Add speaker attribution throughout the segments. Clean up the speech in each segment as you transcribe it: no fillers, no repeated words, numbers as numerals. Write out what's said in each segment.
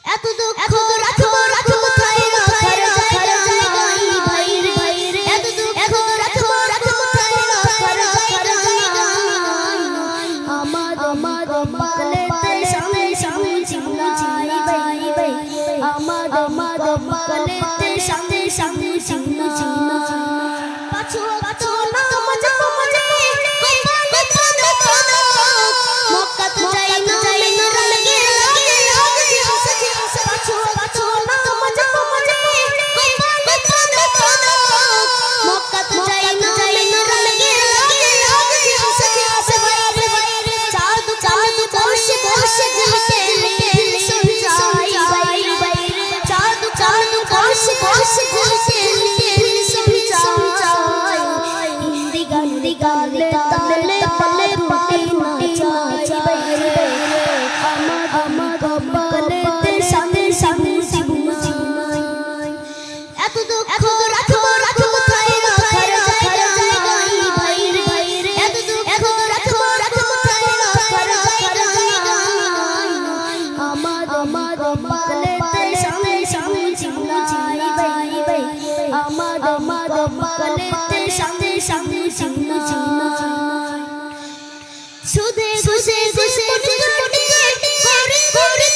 Speaker 1: এত দুঃখ রাখবো রাখবো কোথায় রাখার জায়গা নাই ভাই রে এত দুঃখ রাখবো রাখবো কোথায় রাখার জায়গা নাই আমার কপালেতে সামনে সামনে চিমনাই ভাই আমার কপালেতে সামনে সামনে চিমনাই পাছু পাছু নাম জপে কপালে পাদা মক্কা তো যাই না লাগে পাছু পাছু নাম জপে কপালে পাদা মক্কা তো যাই না লাগে চাঁদ চাঁদ বসে বসে ঘুরতে সব যাই ভাই চাঁদ চাঁদ বসে বসে ঘুরতে সব যাই হিন্দি গালে তালে তালে পালে নাচাই ভাই আমার কপালেতে সামনে সামনে চিমনাই এত দুঃখ রাখবো রাখবো কোথায় রাখার জায়গা নাই ভাই রে এত দুঃখ রাখবো রাখবো কোথায় রাখার জায়গা নাই আমার কপালেতে সামনে সামনে চিমনাই ভাই আমার কপালেতে সামনে সামনে চিমনাই সুদে সুদে সুদে করে করে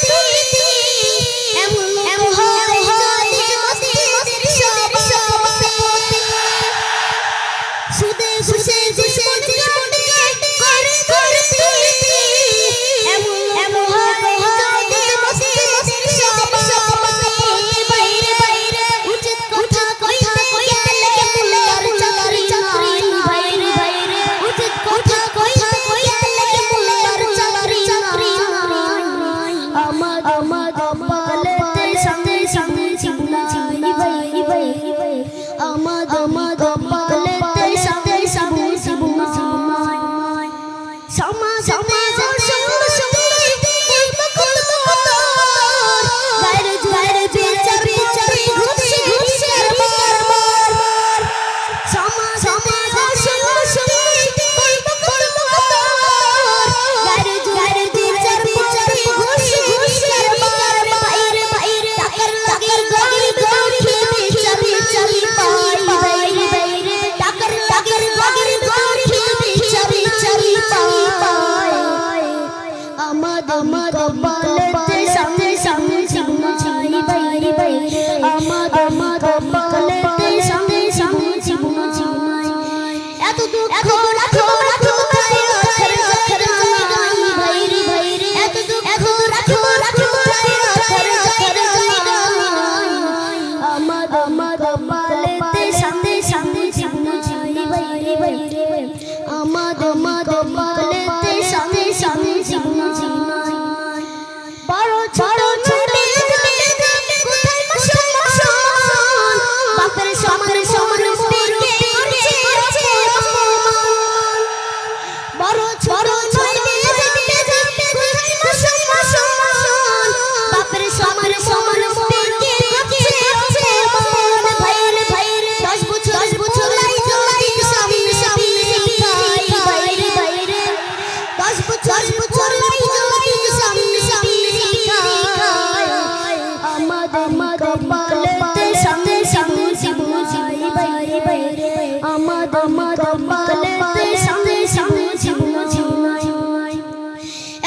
Speaker 1: এমন এমন হবে যদি মস্তি সব সুদে সুদে সুদে করে করে এমন এমন হবে যদি মস্তি সব বাইরে উচিত কথা কইতে গেলে মুলার চাকরি ভাই রে উচিত কথা কইতে আমার কপালেতে সামনে সামনে চিমনাই ভাই আমার কপালেতে সামনে সামনে চিমনাই সমা সমা সঙ্গ সঙ্গ বাইরে বাইরে বিচার বিচার ঘুরছে ঘুরছে বারবার সমা সমা সঙ্গ সঙ্গ বাইরে বাইরে বিচার বিচার ঘুরছে ঘুরছে বারবার বাইরে টাকার লাগে গরি গরি বিচার বিচার পাই টাকার লাগে গরি বিচার বিচার পাই আমার কপালেতে সামনে সামনে চিমনাই ভাই আমার কপালেতে সামনে সামনে চিমনাই এত দুঃখ রাখবো রাখবো কোথায় রাখার জায়গা নাই ভাই রে এত দুঃখ রাখবো রাখবো কোথায় রাখার জায়গা নাই আমার কপালেতে সামনে সামনে চিমনাই ভাই আমার কপালেতে সামনে সামনে চিমনাই বড় ছোট ছুটে যাবে কোথায় মুসলমান বাপের সমান সমান মুখে করছে বড় ছোট ছুটে যাবে কোথায় মুসলমান বাপের সমান সমান মুখে করছে ভাই রে 10 বছর লাই যদি সামনে সামনে ভাই রে 10 বছর লাই যদি সামনে সামনে আমার কপালেতে সামনে সামনে চিমনাই ভাই আমার কপালেতে সামনে সামনে চিমনাই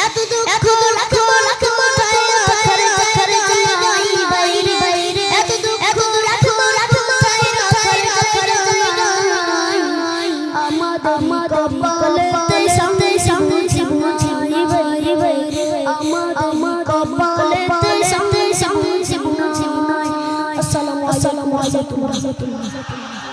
Speaker 1: এত দুঃখ রাখবো রাখবো কোথায় রাখার জায়গা নাই ভাই রে এত দুঃখ রাখবো রাখবো কোথায় রাখার জায়গা নাই আমার কপালেতে সামনে সামনে চিমনাই ভাই আমার কপালেতে সামনে সামনে চিমনাই আসসালামু আলাইকুম ওয়া রাহমাতুল্লাহ